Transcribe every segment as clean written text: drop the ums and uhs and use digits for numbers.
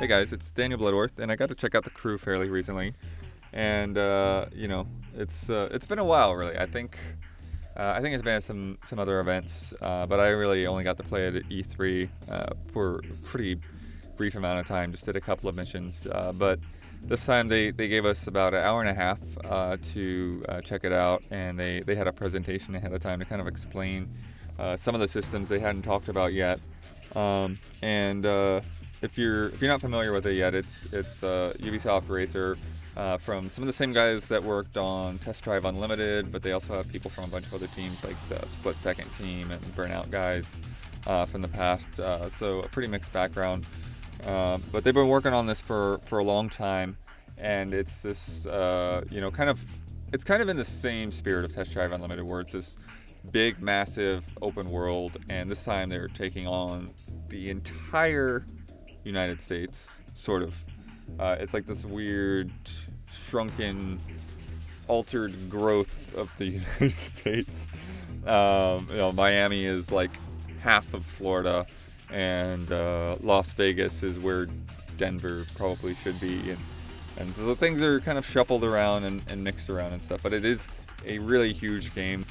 guys, it's Daniel Bloodworth, and I got to check out the crew fairly recently, and you know, it's been a while, really. I think it's been at some other events, but I really only got to play it at E3 for a pretty brief amount of time. Just did a couple of missions, but this time they gave us about an hour and a half to check it out, and they had a presentation ahead of time to kind of explain some of the systems they hadn't talked about yet. If you're not familiar with it yet, it's Ubisoft Racer from some of the same guys that worked on Test Drive Unlimited, but they also have people from a bunch of other teams like the Split Second team and Burnout guys from the past. So a pretty mixed background, but they've been working on this for a long time, and it's this it's kind of in the same spirit of Test Drive Unlimited, where it's this big, massive open world, and this time they're taking on the entire United States, sort of. It's like this weird, shrunken, altered growth of the United States. Miami is like half of Florida, and Las Vegas is where Denver probably should be, and so things are kind of shuffled around and mixed around and stuff. But it is a really huge game.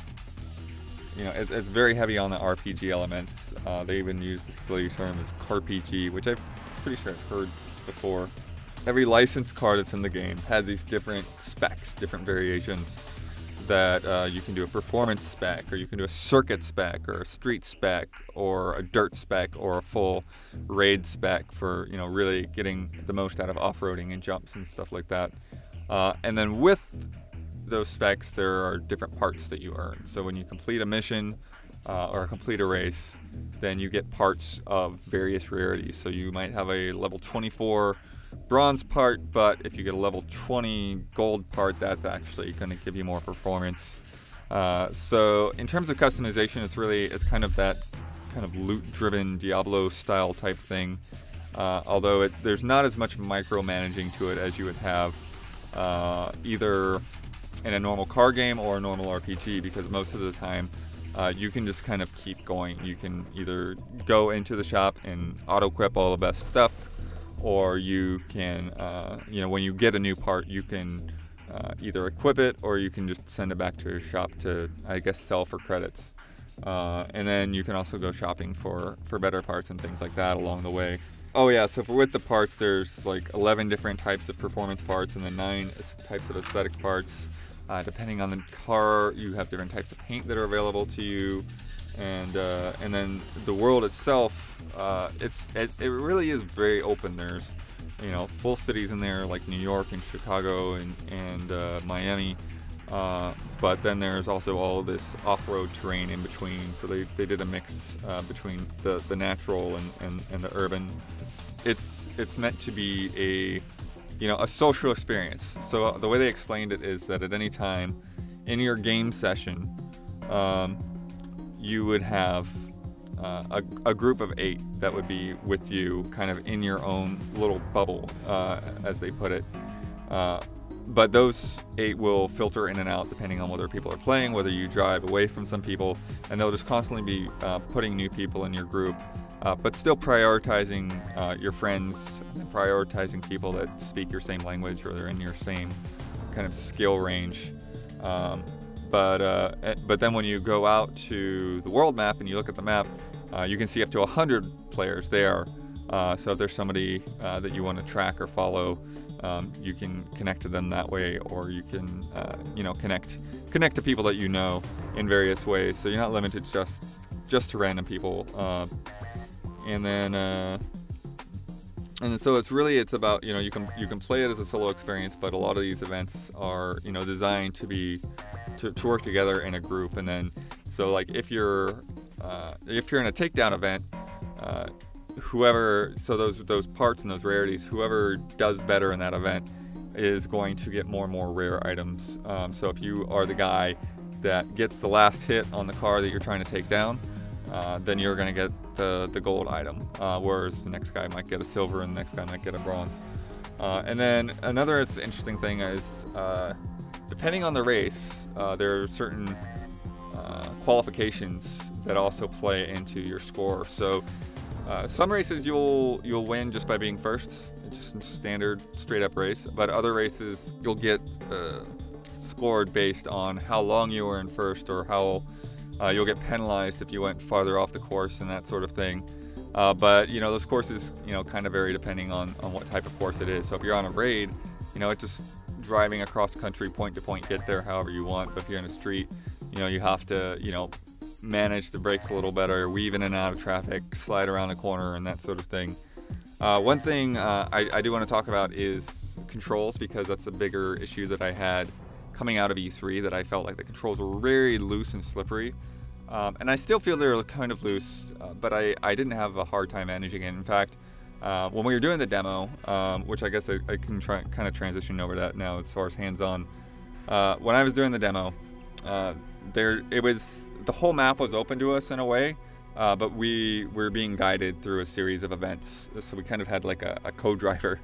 You know, it's very heavy on the RPG elements. They even use the silly term as CarPG, which I'm pretty sure I've heard before. Every licensed car that's in the game has these different specs, different variations that you can do a performance spec, or you can do a circuit spec, or a street spec, or a dirt spec, or a full raid spec for, you know, really getting the most out of off-roading and jumps and stuff like that. And then with those specs, there are different parts that you earn. So when you complete a mission or complete a race, then you get parts of various rarities. So you might have a level 24 bronze part, but if you get a level 20 gold part, that's actually going to give you more performance. So in terms of customization, it's kind of that kind of loot-driven Diablo style type thing. Although there's not as much micromanaging to it as you would have either in a normal car game or a normal RPG, because most of the time you can just kind of keep going. You can either go into the shop and auto-equip all the best stuff, or you can, when you get a new part, you can either equip it, or you can just send it back to your shop to, I guess, sell for credits. And then you can also go shopping for better parts and things like that along the way. Oh yeah, so with the parts, there's like 11 different types of performance parts, and then 9 types of aesthetic parts. Depending on the car, you have different types of paint that are available to you, and then the world itself, it really is very open. There's, you know, full cities in there like New York and Chicago and Miami, but then there's also all this off-road terrain in between. So they did a mix between the natural and the urban. It's meant to be a social experience. So the way they explained it is that at any time in your game session, you would have a group of 8 that would be with you, kind of in your own little bubble, as they put it. But those 8 will filter in and out depending on whether people are playing, whether you drive away from some people, and they'll just constantly be putting new people in your group. But still prioritizing your friends, and prioritizing people that speak your same language or they're in your same kind of skill range. But then when you go out to the world map and you look at the map, you can see up to 100 players there. So if there's somebody that you want to track or follow, you can connect to them that way, or you can connect to people that you know in various ways. So you're not limited just to random people. And so it's about, you can play it as a solo experience, but a lot of these events are, designed to work together in a group. And then, so like if you're in a takedown event, those parts and those rarities, whoever does better in that event is going to get more and more rare items. So if you are the guy that gets the last hit on the car that you're trying to take down, then you're going to get the gold item, whereas the next guy might get a silver and the next guy might get a bronze. And then another interesting thing is, depending on the race, there are certain qualifications that also play into your score. So some races you'll win just by being first. just a standard straight up race. But other races, you'll get scored based on how long you were in first, or how you'll get penalized if you went farther off the course and that sort of thing. But you know, those courses, you know, kind of vary depending on what type of course it is. So if you're on a raid, you know, it's just driving across country, point to point, get there however you want. But if you're in a street, you know, you have to, you know, manage the brakes a little better, weave in and out of traffic, slide around a corner, and that sort of thing. One thing I do want to talk about is controls, because that's a bigger issue that I had coming out of E3, that I felt like the controls were very loose and slippery. And I still feel they're kind of loose, but I didn't have a hard time managing it. In fact, when we were doing the demo, which I guess I can kind of transition over to that now as far as hands-on. When I was doing the demo, the whole map was open to us in a way, but we were being guided through a series of events. So we kind of had like a co-driver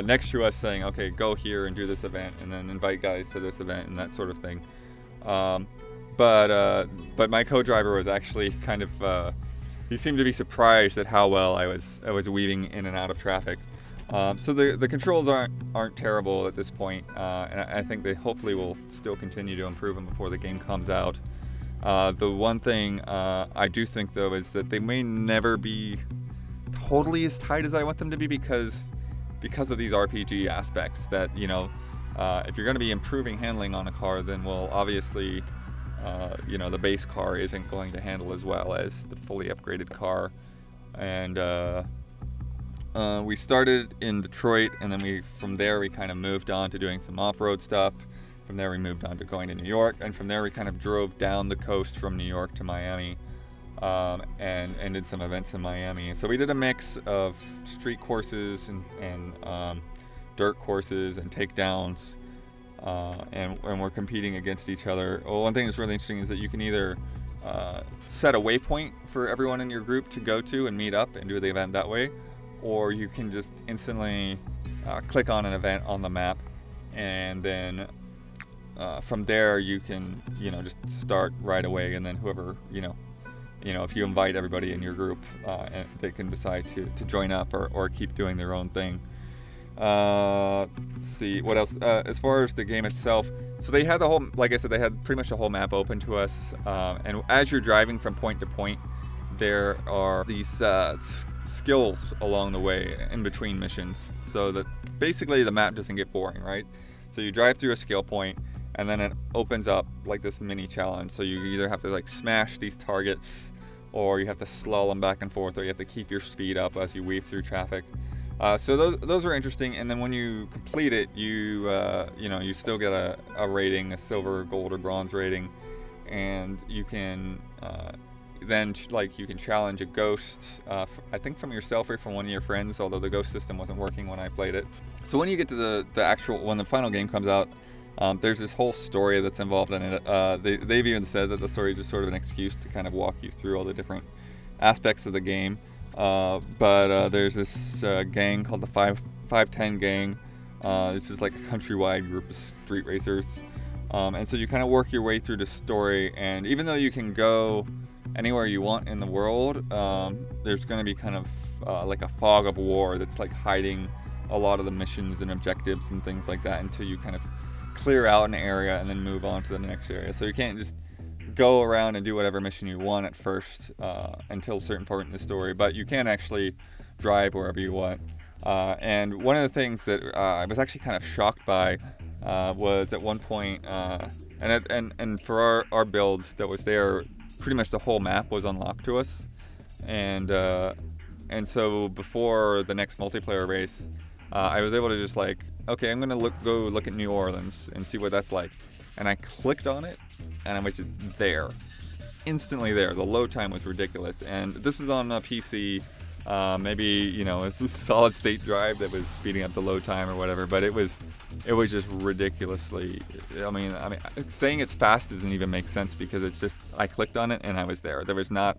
next to us saying, okay, go here and do this event, and then invite guys to this event and that sort of thing. But my co-driver was actually kind of, he seemed to be surprised at how well I was weaving in and out of traffic. So the controls aren't terrible at this point, and I think they hopefully will still continue to improve them before the game comes out. The one thing I do think though is that they may never be totally as tight as I want them to be, because of these RPG aspects. That, you know, if you're going to be improving handling on a car, then well, obviously, you know, the base car isn't going to handle as well as the fully upgraded car. And we started in Detroit, and then from there we kind of moved on to doing some off-road stuff. From there we moved on to going to New York, and from there we kind of drove down the coast from New York to Miami, and did some events in Miami. So we did a mix of street courses and dirt courses and takedowns, and we're competing against each other. Well, one thing that's really interesting is that you can either set a waypoint for everyone in your group to go to and meet up and do the event that way, or you can just instantly click on an event on the map, and then from there you can, you know, just start right away, and then whoever, you know, if you invite everybody in your group, and they can decide to join up or keep doing their own thing. Let's see what else. As far as the game itself, so they had the whole, like I said, they had pretty much the whole map open to us, and as you're driving from point to point, there are these skills along the way in between missions, so that basically the map doesn't get boring, right? So you drive through a skill point, and then it opens up like this mini challenge. So you either have to like smash these targets, or you have to slalom back and forth, or you have to keep your speed up as you weave through traffic. So those are interesting. And then when you complete it, you know, you still get a rating, a silver, gold, or bronze rating, and you can then you can challenge a ghost, I think from yourself or from one of your friends, although the ghost system wasn't working when I played it. So when you get to when the final game comes out, there's this whole story that's involved in it. They've even said that the story is just sort of an excuse to kind of walk you through all the different aspects of the game. But there's this gang called the 510 gang. It's just like a countrywide group of street racers. And so you kind of work your way through the story, and even though you can go anywhere you want in the world, there's going to be kind of like a fog of war that's like hiding a lot of the missions and objectives and things like that, until you kind of clear out an area and then move on to the next area. So you can't just go around and do whatever mission you want at first until a certain point in the story, but you can actually drive wherever you want. And one of the things that I was actually kind of shocked by was at one point, and for our build that was there, pretty much the whole map was unlocked to us, and so before the next multiplayer race, I was able to just like, okay, I'm gonna go look at New Orleans and see what that's like, and I clicked on it, and I was just there, instantly there. The load time was ridiculous, and this was on a PC. Maybe, you know, it's a solid state drive that was speeding up the load time or whatever, but it was just ridiculously, I mean saying it's fast doesn't even make sense, because it's just, I clicked on it and I was there. There was not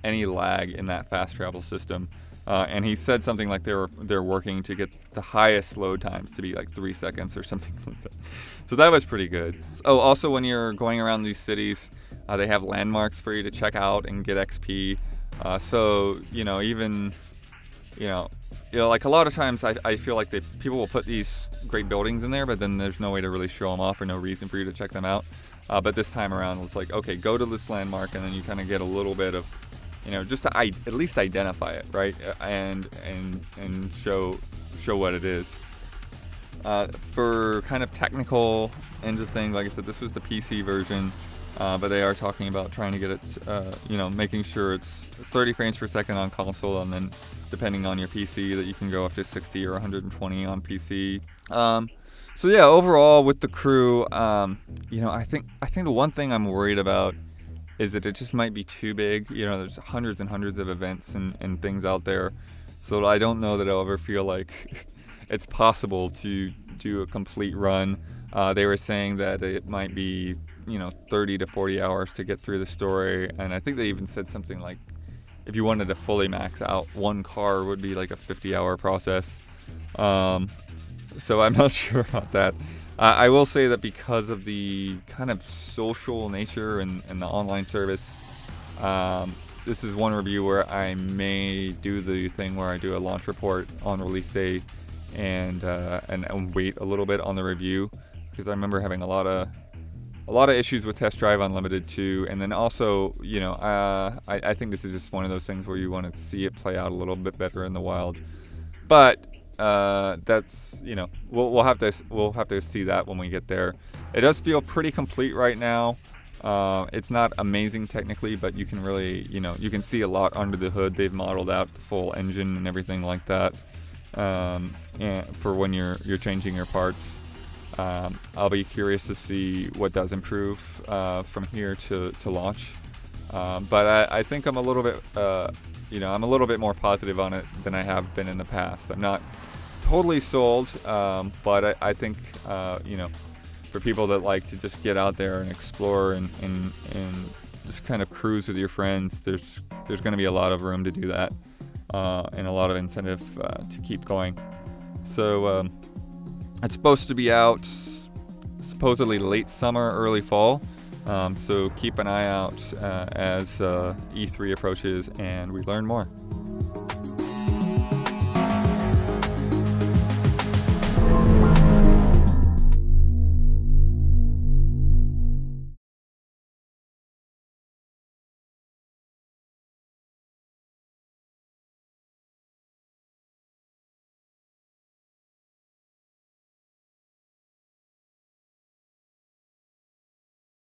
any lag in that fast travel system. And he said something like they're working to get the highest load times to be like 3 seconds or something like that. So that was pretty good. Oh, also when you're going around these cities, they have landmarks for you to check out and get XP. So, you know, even, you know, like a lot of times I feel like people will put these great buildings in there, but then there's no way to really show them off or no reason for you to check them out. But this time around, it's like, okay, go to this landmark, and then you kind of get a little bit of, just to at least identify it, right? And show what it is. For kind of technical ends of things, like I said, this was the PC version, but they are talking about trying to get it, making sure it's 30 frames per second on console, and then depending on your PC, that you can go up to 60 or 120 on PC. So yeah, overall with the crew, I think the one thing I'm worried about is that it just might be too big. There's hundreds and hundreds of events and things out there, so I don't know that I'll ever feel like it's possible to do a complete run. They were saying that it might be 30 to 40 hours to get through the story, and I think they even said something like if you wanted to fully max out one car would be like a 50-hour process. So I'm not sure about that. I will say that because of the kind of social nature and the online service, this is one review where I may do the thing where I do a launch report on release day and wait a little bit on the review, because I remember having a lot of issues with Test Drive Unlimited too. And then also, I think this is just one of those things where you want to see it play out a little bit better in the wild. But that's we'll have to see that when we get there. It does feel pretty complete right now. It's not amazing technically, but you can really you can see a lot under the hood. They've modeled out the full engine and everything like that, and for when you're changing your parts. I'll be curious to see what does improve from here to launch, but I think I'm a little bit I'm a little bit more positive on it than I have been in the past. I'm not totally sold, but I think for people that like to just get out there and explore and just kind of cruise with your friends, there's going to be a lot of room to do that, and a lot of incentive to keep going. So it's supposed to be out supposedly late summer, early fall. So keep an eye out as E3 approaches and we learn more.